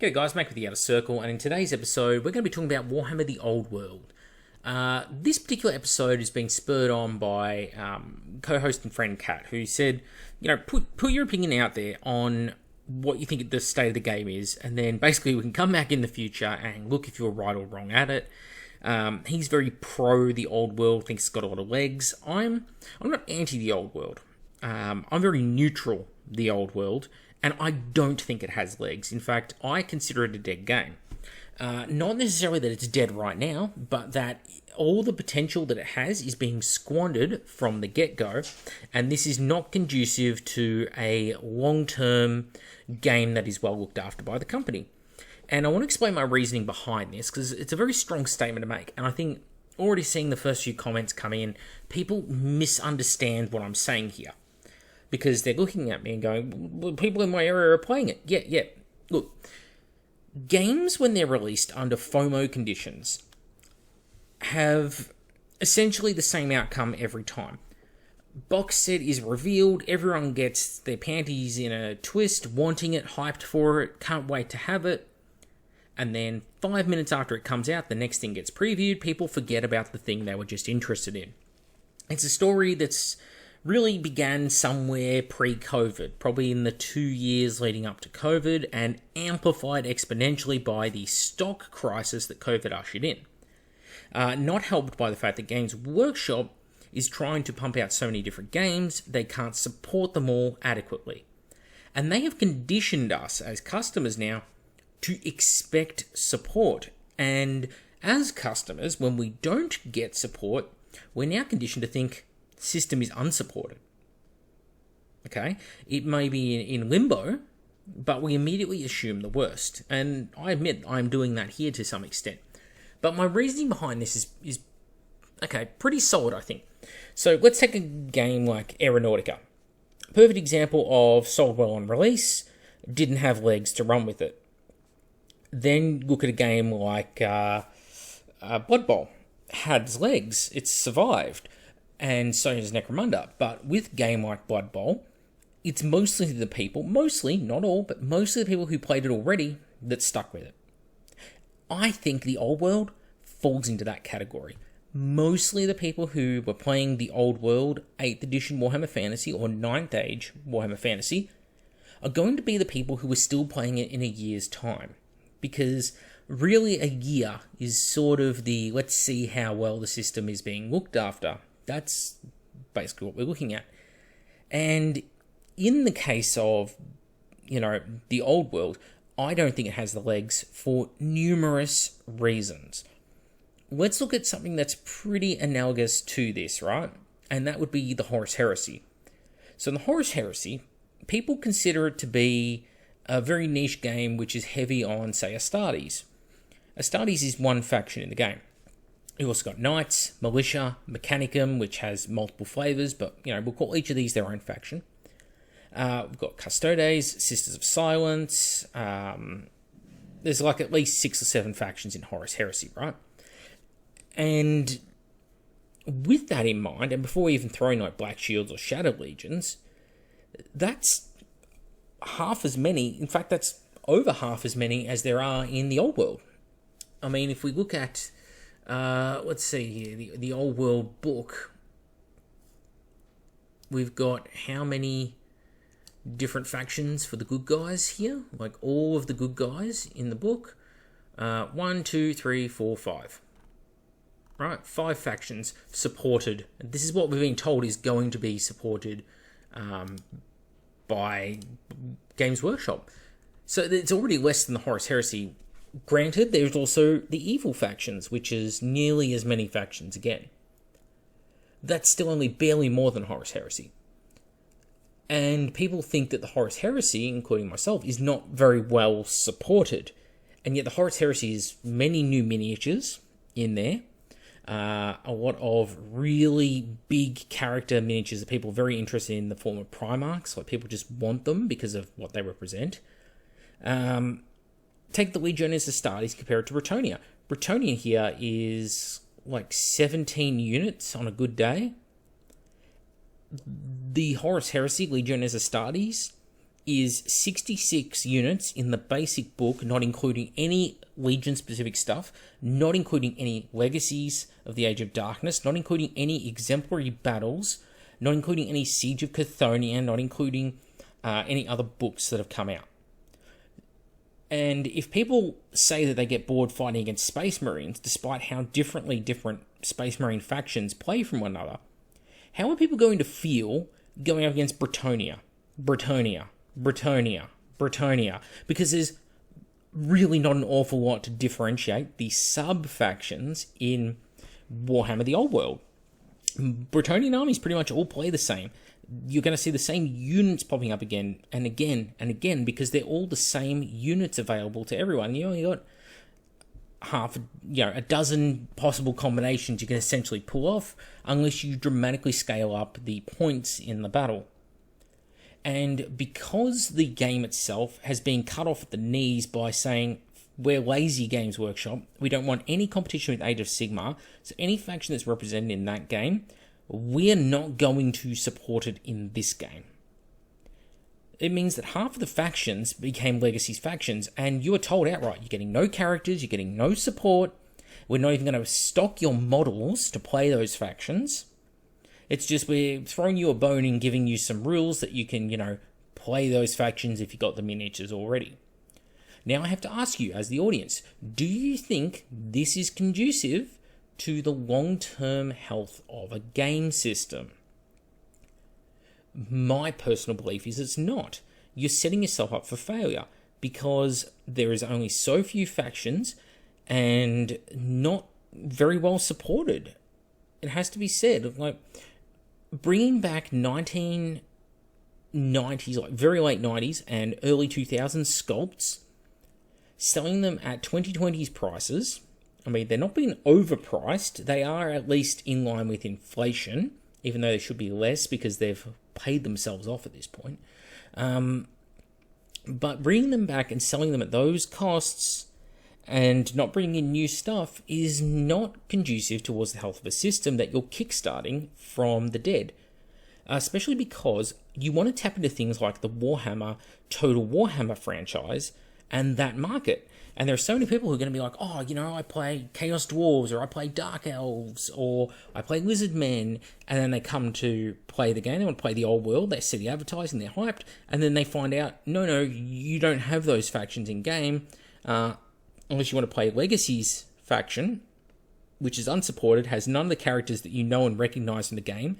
G'day guys, Mac with the Outer Circle, and in today's episode we're going to be talking about Warhammer the Old World. This particular episode is being spurred on by co-host and friend Kat, who said, put your opinion out there on what you think the state of the game is, and then basically we can come back in the future and look if you're right or wrong at it. He's very pro the Old World, thinks it's got a lot of legs. I'm not anti the Old World. I'm very neutral the Old World, and I don't think it has legs. In fact, I consider it a dead game. Not necessarily that it's dead right now, but that all the potential that it has is being squandered from the get-go, and this is not conducive to a long-term game that is well looked after by the company. And I want to explain my reasoning behind this, because it's a very strong statement to make, and I think already seeing the first few comments come in, people misunderstand what I'm saying here. Because they're looking at me and going, well, people in my area are playing it. Yeah. Look, games when they're released under FOMO conditions have essentially the same outcome every time. Box set is revealed, everyone gets their panties in a twist, wanting it, hyped for it, can't wait to have it. And then 5 minutes after it comes out, the next thing gets previewed, people forget about the thing they were just interested in. It's a story that's really began somewhere pre-COVID, probably in the 2 years leading up to COVID, and amplified exponentially by the stock crisis that COVID ushered in. Not helped by the fact that Games Workshop is trying to pump out so many different games, they can't support them all adequately. And they have conditioned us as customers now to expect support. And as customers, when we don't get support, we're now conditioned to think system is unsupported. Okay? It may be in limbo, but we immediately assume the worst. And I admit I'm doing that here to some extent. But my reasoning behind this is pretty solid, I think. So let's take a game like Aeronautica. Perfect example of sold well on release, didn't have legs to run with it. Then look at a game like Blood Bowl. Had legs, it survived. And so does Necromunda. But with a game like Blood Bowl, it's mostly the people, not all, but mostly the people who played it already that stuck with it. I think the Old World falls into that category. Mostly the people who were playing the Old World 8th edition Warhammer Fantasy or 9th Age Warhammer Fantasy are going to be the people who are still playing it in a year's time. Because really a year is sort of the let's see how well the system is being looked after. That's basically what we're looking at. And in the case of, the Old World, I don't think it has the legs for numerous reasons. Let's look at something that's pretty analogous to this, right? And that would be the Horus Heresy. So in the Horus Heresy, people consider it to be a very niche game which is heavy on, say, Astartes. Astartes is one faction in the game. You've also got Knights, Militia, Mechanicum, which has multiple flavours, but, we'll call each of these their own faction. We've got Custodes, Sisters of Silence. There's like at least 6 or 7 factions in Horus Heresy, right? And with that in mind, and before we even throw in like Black Shields or Shadow Legions, that's half as many, in fact, that's over half as many as there are in the Old World. I mean, if we look at let's see here, the Old World book. We've got how many different factions for the good guys here? Like all of the good guys in the book. 1, 2, 3, 4, 5. Right, 5 factions supported. This is what we've been told is going to be supported by Games Workshop. So it's already less than the Horus Heresy. Granted, there's also the evil factions, which is nearly as many factions again. That's still only barely more than Horus Heresy. And people think that the Horus Heresy, including myself, is not very well supported. And yet the Horus Heresy is many new miniatures in there. A lot of really big character miniatures that people are very interested in the form of Primarchs. Like people just want them because of what they represent. Take the Legiones Astartes, compare it to Bretonnia. Bretonnia here is like 17 units on a good day. The Horus Heresy, Legiones Astartes, is 66 units in the basic book, not including any Legion-specific stuff, not including any legacies of the Age of Darkness, not including any exemplary battles, not including any Siege of Chthonian, not including any other books that have come out. And if people say that they get bored fighting against Space Marines, despite how differently different Space Marine factions play from one another, how are people going to feel going up against Bretonnia? Because there's really not an awful lot to differentiate the sub-factions in Warhammer the Old World. Bretonnian armies pretty much all play the same. You're going to see the same units popping up again and again and again because they're all the same units available to everyone. You only got a dozen possible combinations you can essentially pull off unless you dramatically scale up the points in the battle. And because the game itself has been cut off at the knees by saying, we're lazy, Games Workshop, we don't want any competition with Age of Sigmar, so any faction that's represented in that game, we're not going to support it in this game. It means that half of the factions became Legacy's factions, and you were told outright, you're getting no characters, you're getting no support, we're not even going to stock your models to play those factions. It's just we're throwing you a bone and giving you some rules that you can, play those factions if you got the miniatures already. Now I have to ask you, as the audience, do you think this is conducive to the long-term health of a game system? My personal belief is it's not. You're setting yourself up for failure because there is only so few factions and not very well supported. It has to be said, bringing back 1990s, very late 90s and early 2000s sculpts, selling them at 2020's prices. I mean, they're not being overpriced. They are at least in line with inflation, even though they should be less because they've paid themselves off at this point. But bringing them back and selling them at those costs and not bringing in new stuff is not conducive towards the health of a system that you're kickstarting from the dead. Especially because you want to tap into things like the Warhammer, Total Warhammer franchise and that market. And there are so many people who are going to be like, I play Chaos Dwarves, or I play Dark Elves, or I play Lizard Men, and then they come to play the game, they want to play the old world, they see the advertising, they're hyped, and then they find out, no, you don't have those factions in game, unless you want to play Legacy's faction, which is unsupported, has none of the characters that you know and recognize in the game,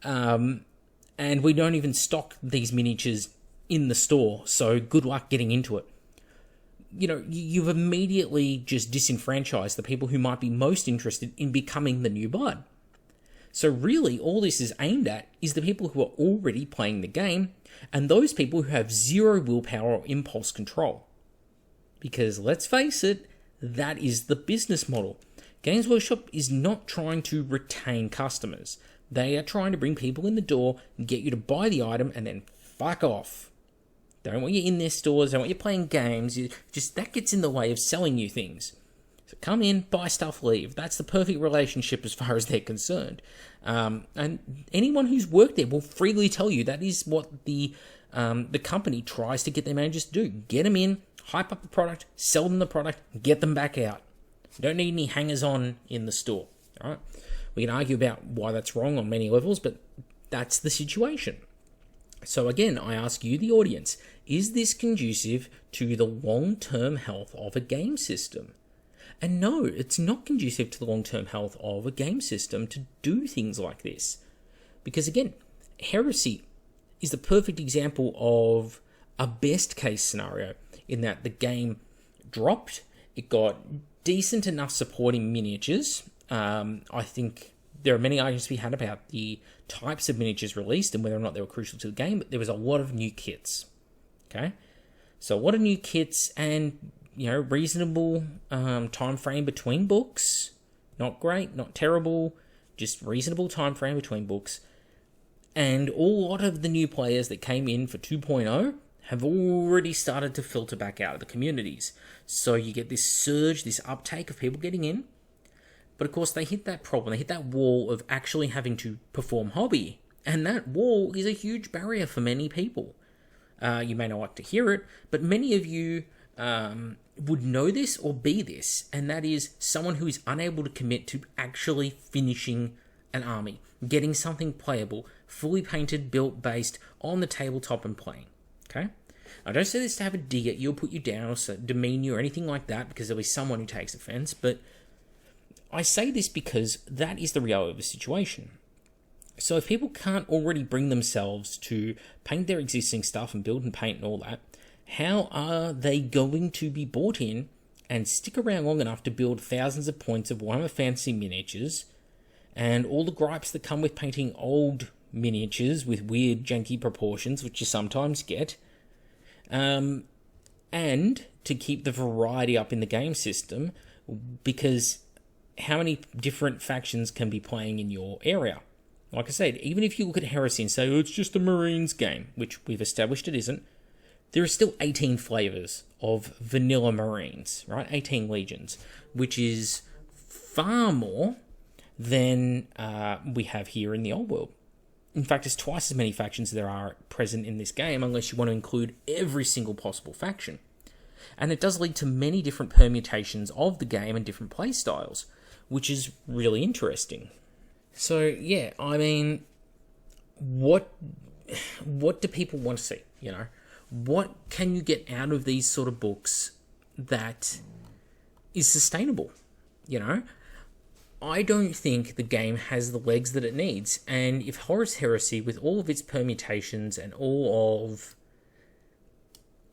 and we don't even stock these miniatures in the store, so good luck getting into it. You've immediately just disenfranchised the people who might be most interested in becoming the new blood. So really, all this is aimed at is the people who are already playing the game, and those people who have zero willpower or impulse control. Because let's face it, that is the business model. Games Workshop is not trying to retain customers. They are trying to bring people in the door, get you to buy the item, and then fuck off. They don't want you in their stores, they don't want you playing games, that gets in the way of selling you things. So come in, buy stuff, leave. That's the perfect relationship as far as they're concerned. And anyone who's worked there will freely tell you that is what the company tries to get their managers to do. Get them in, hype up the product, sell them the product, get them back out. You don't need any hangers-on in the store. All right? We can argue about why that's wrong on many levels, but that's the situation. So again, I ask you, the audience, is this conducive to the long-term health of a game system? And no, it's not conducive to the long-term health of a game system to do things like this. Because again, Heresy is the perfect example of a best-case scenario in that the game dropped, it got decent enough supporting miniatures. I think there are many arguments to be had about the types of miniatures released and whether or not they were crucial to the game, but there was a lot of new kits. Okay? So a lot of new kits and, reasonable time frame between books. Not great, not terrible, just reasonable time frame between books. And a lot of the new players that came in for 2.0 have already started to filter back out of the communities. So you get this surge, this uptake of people getting in. But of course, they hit that problem. They hit that wall of actually having to perform hobby. And that wall is a huge barrier for many people. You may not like to hear it, but many of you would know this or be this, and that is someone who is unable to commit to actually finishing an army, getting something playable, fully painted, built, based on the tabletop and playing. Okay? I don't say this to have a dig at you or put you down or demean you or anything like that, because there'll be someone who takes offense, but I say this because that is the reality of the situation. So if people can't already bring themselves to paint their existing stuff and build and paint and all that, how are they going to be bought in and stick around long enough to build thousands of points of Warhammer Fantasy miniatures and all the gripes that come with painting old miniatures with weird janky proportions, which you sometimes get, and to keep the variety up in the game system, because how many different factions can be playing in your area? Like I said, even if you look at Heresy and say, oh, it's just a Marines game, which we've established it isn't, there are still 18 flavors of vanilla Marines, right? 18 legions, which is far more than we have here in the old world. In fact, it's twice as many factions there are present in this game, unless you want to include every single possible faction. And it does lead to many different permutations of the game and different play styles, which is really interesting. So, yeah, I mean, what do people want to see, you know? What can you get out of these sort of books that is sustainable, you know? I don't think the game has the legs that it needs. And if Horus Heresy, with all of its permutations and all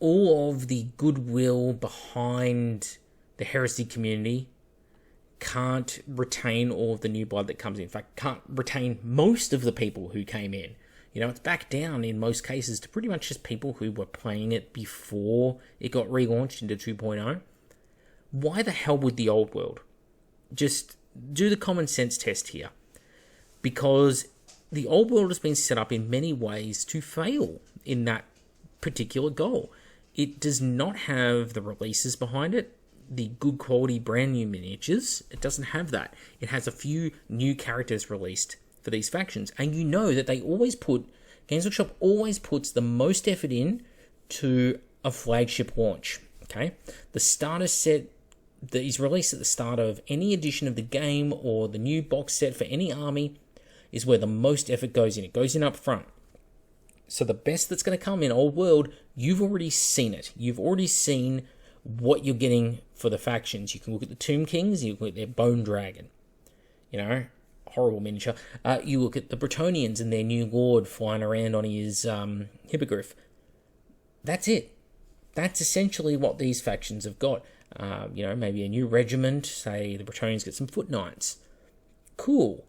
of the goodwill behind the Heresy community, can't retain all of the new blood that comes in fact, can't retain most of the people who came in. You know, it's back down in most cases to pretty much just people who were playing it before it got relaunched into 2.0. Why the hell would the old world? Just do the common sense test here. Because the old world has been set up in many ways to fail in that particular goal. It does not have the releases behind it, the good quality brand new miniatures. It doesn't have that. It has a few new characters released for these factions, and you know that they always put, Games Workshop always puts the most effort in to a flagship launch. Okay, the starter set that is released at the start of any edition of the game or the new box set for any army is where the most effort goes in. It goes in up front. So the best that's going to come in old world, you've already seen it. You've already seen what you're getting for the factions. You can look at the Tomb Kings, you look at their Bone Dragon, you know, horrible miniature. You look at the Bretonnians and their new lord flying around on his hippogriff. That's it. That's essentially what these factions have got. You know, maybe a new regiment, say the Bretonnians get some foot knights. Cool.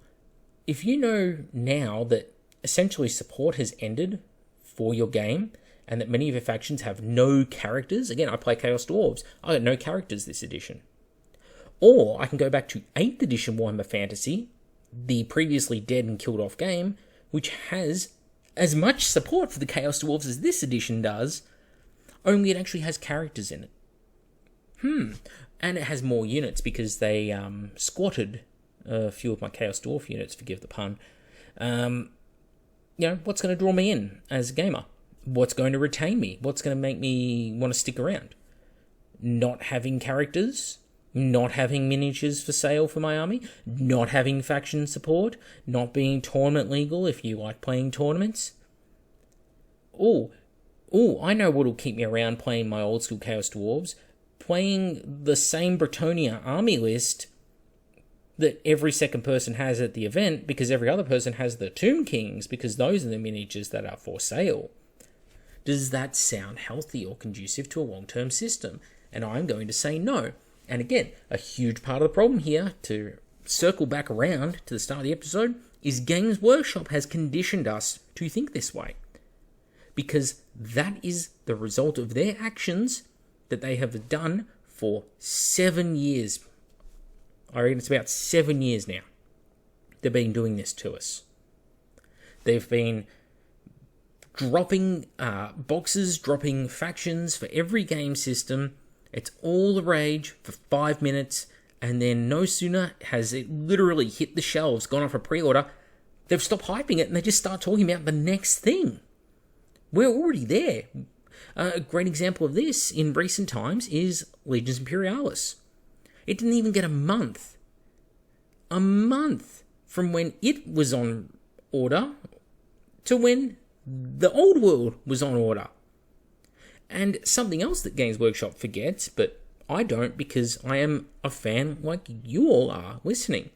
If you know now that essentially support has ended for your game, and that many of your factions have no characters. Again, I play Chaos Dwarves. I got no characters this edition. Or I can go back to 8th edition Warhammer Fantasy, the previously dead and killed off game, which has as much support for the Chaos Dwarves as this edition does, only it actually has characters in it. And it has more units because they squatted a few of my Chaos Dwarf units, forgive the pun. You know, what's going to draw me in as a gamer? What's going to retain me? What's going to make me want to stick around? Not having characters, not having miniatures for sale for my army, not having faction support, not being tournament legal if you like playing tournaments. Oh, I know what'll keep me around playing my old school Chaos Dwarves. Playing the same Bretonnia army list that every second person has at the event, because every other person has the Tomb Kings, because those are the miniatures that are for sale. Does that sound healthy or conducive to a long-term system? And I'm going to say no. And again, a huge part of the problem here, to circle back around to the start of the episode, is Games Workshop has conditioned us to think this way. Because that is the result of their actions that they have done for 7 years. I reckon it's about 7 years now they've been doing this to us. They've been dropping boxes, dropping factions for every game system. It's all the rage for 5 minutes, and then no sooner has it literally hit the shelves, gone off a pre-order, they've stopped hyping it, and they just start talking about the next thing. We're already there. A great example of this in recent times is Legions Imperialis. It didn't even get a month from when it was on order to when the old world was on order. And something else that Games Workshop forgets, but I don't because I am a fan like you all are listening.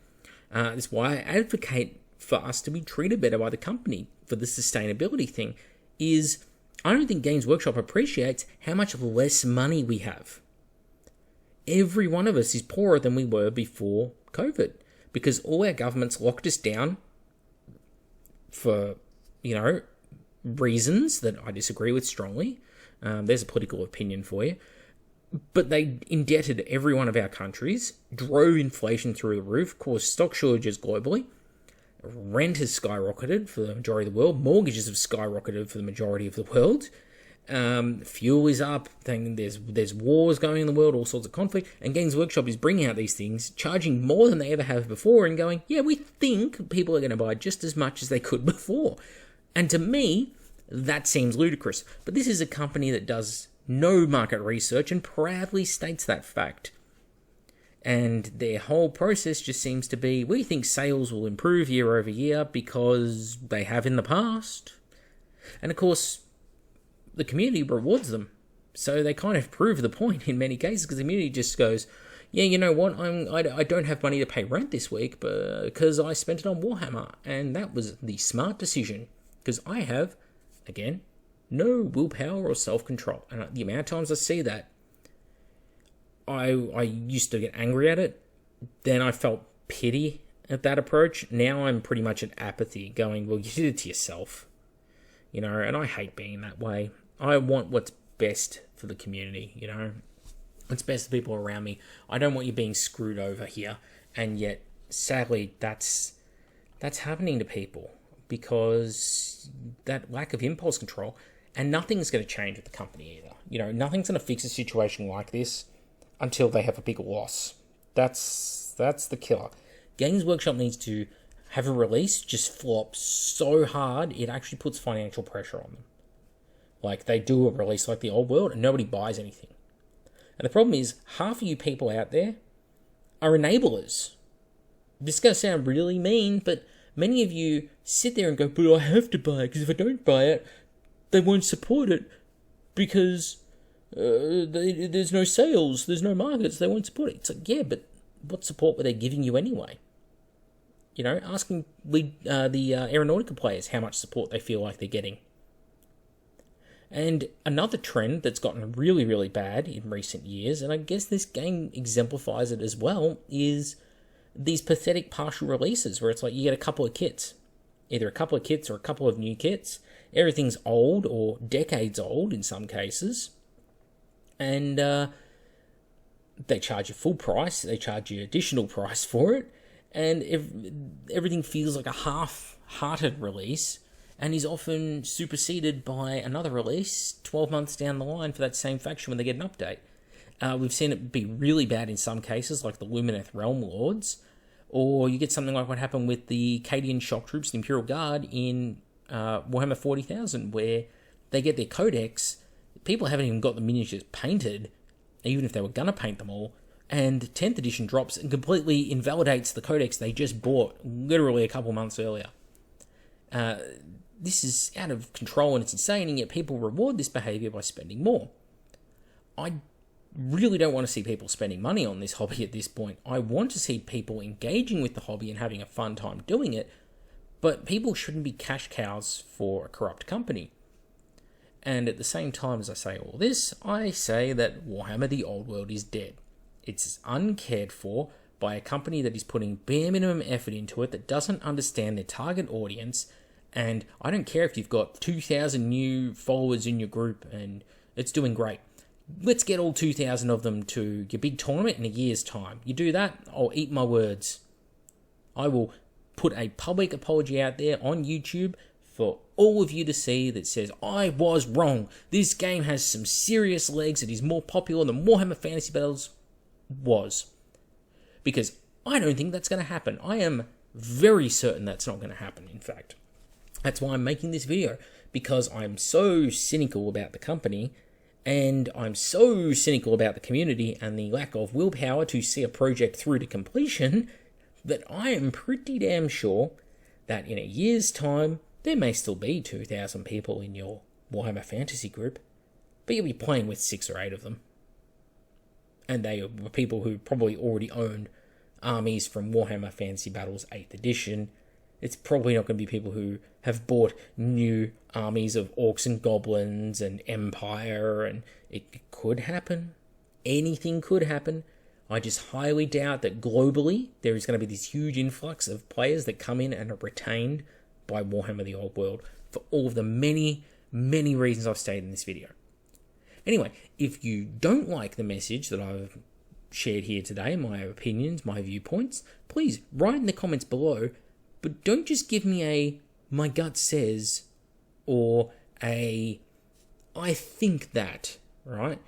That's why I advocate for us to be treated better by the company for the sustainability thing, is I don't think Games Workshop appreciates how much less money we have. Every one of us is poorer than we were before COVID because all our governments locked us down for, reasons that I disagree with strongly. There's a political opinion for you. But they indebted every one of our countries, drove inflation through the roof, caused stock shortages globally. Rent has skyrocketed for the majority of the world. Mortgages have skyrocketed for the majority of the world. Fuel is up. There's wars going in the world, all sorts of conflict. And Games Workshop is bringing out these things, charging more than they ever have before, and going, yeah, we think people are going to buy just as much as they could before. And to me, that seems ludicrous. But this is a company that does no market research and proudly states that fact. And their whole process just seems to be, we think sales will improve year over year because they have in the past. And of course, the community rewards them. So they kind of prove the point in many cases because the community just goes, yeah, you know what, I don't have money to pay rent this week because I spent it on Warhammer. And that was the smart decision because I have, again, no willpower or self-control. And the amount of times I see that, I used to get angry at it. Then I felt pity at that approach. Now I'm pretty much at apathy, going, well, you did it to yourself. And I hate being that way. I want what's best for the community, What's best for people around me. I don't want you being screwed over here. And yet, sadly, that's happening to people because that lack of impulse control. And nothing's going to change with the company either. Nothing's going to fix a situation like this until they have a big loss. That's the killer. Games Workshop needs to have a release just flop so hard it actually puts financial pressure on them. Like they do a release like the old world and nobody buys anything. And the problem is half of you people out there are enablers. This is going to sound really mean, but many of you sit there and go, but I have to buy it because if I don't buy it, they won't support it because there's no sales, there's no markets, they won't support it. It's like, yeah, but what support were they giving you anyway? Asking the Aeronautica players how much support they feel like they're getting. And another trend that's gotten really, really bad in recent years, and I guess this game exemplifies it as well, is these pathetic partial releases where it's like you get a couple of kits. Either a couple of kits or a couple of new kits. Everything's old or decades old in some cases. And they charge you full price. They charge you additional price for it. And everything feels like a half-hearted release and is often superseded by another release 12 months down the line for that same faction when they get an update. We've seen it be really bad in some cases, like the Lumineth Realm Lords. Or you get something like what happened with the Cadian Shock Troops, the Imperial Guard, in Warhammer 40,000, where they get their codex. People haven't even got the miniatures painted, even if they were going to paint them all. And 10th edition drops and completely invalidates the codex they just bought literally a couple months earlier. This is out of control and it's insane, and yet people reward this behaviour by spending more. I really don't want to see people spending money on this hobby at this point. I want to see people engaging with the hobby and having a fun time doing it, but people shouldn't be cash cows for a corrupt company. And at the same time as I say all this, I say that Warhammer the Old World is dead. It's uncared for by a company that is putting bare minimum effort into it, that doesn't understand their target audience, and I don't care if you've got 2,000 new followers in your group and it's doing great. Let's get all 2,000 of them to your big tournament in a year's time. You do that, I'll eat my words. I will put a public apology out there on YouTube for all of you to see that says, I was wrong. This game has some serious legs. It is more popular than Warhammer Fantasy Battles was. Because I don't think that's going to happen. I am very certain that's not going to happen, in fact. That's why I'm making this video. because I'm so cynical about the company, and I'm so cynical about the community and the lack of willpower to see a project through to completion, that I am pretty damn sure that in a year's time, there may still be 2,000 people in your Warhammer Fantasy group, but you'll be playing with 6 or 8 of them. And they were people who probably already owned armies from Warhammer Fantasy Battles 8th edition. It's probably not going to be people who have bought new armies of orcs and goblins and Empire, and it could happen. Anything could happen. I just highly doubt that globally there is going to be this huge influx of players that come in and are retained by Warhammer the Old World for all of the many, many reasons I've stated in this video. Anyway, if you don't like the message that I've shared here today, my opinions, my viewpoints, please write in the comments below, but don't just give me a "my gut says" or a "I think that," right?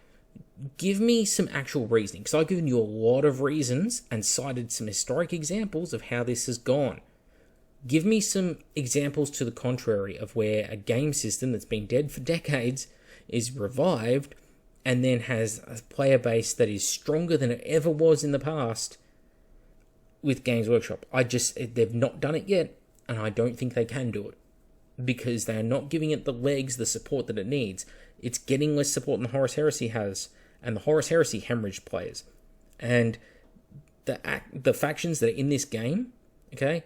Give me some actual reasoning, because I've given you a lot of reasons and cited some historic examples of how this has gone. Give me some examples to the contrary of where a game system that's been dead for decades is revived and then has a player base that is stronger than it ever was in the past with Games Workshop. They've not done it yet, and I don't think they can do it because they are not giving it the legs, the support that it needs. It's getting less support than the Horus Heresy has, and the Horus Heresy hemorrhaged players. And the factions that are in this game, okay,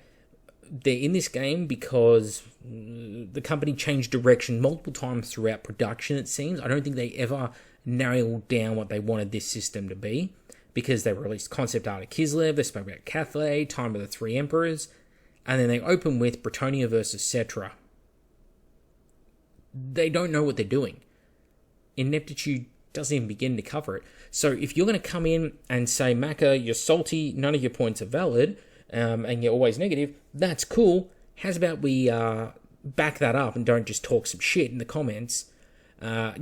they're in this game because the company changed direction multiple times throughout production, it seems. I don't think they ever nailed down what they wanted this system to be, because they released concept art of Kislev, they spoke about Cathay, Time of the Three Emperors, and then they open with Bretonnia versus Cetra. They don't know what they're doing. Ineptitude doesn't even begin to cover it. So if you're going to come in and say, Macca, you're salty, none of your points are valid, and you're always negative, that's cool. How's about we back that up and don't just talk some shit in the comments?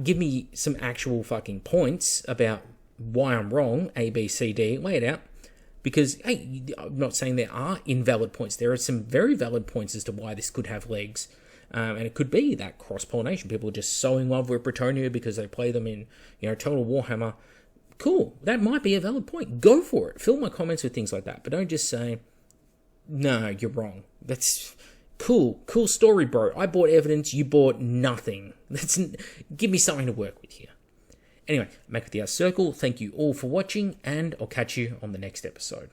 Give me some actual fucking points about why I'm wrong, A, B, C, D, lay it out. Because, hey, I'm not saying there are invalid points. There are some very valid points as to why this could have legs. And it could be that cross-pollination. People are just so in love with Bretonnia because they play them in, Total Warhammer. Cool. That might be a valid point. Go for it. Fill my comments with things like that. But don't just say, no, you're wrong. That's cool. Cool story, bro. I bought evidence. You bought nothing. Give me something to work with here. Anyway, Mac with the Art Circle, thank you all for watching, and I'll catch you on the next episode.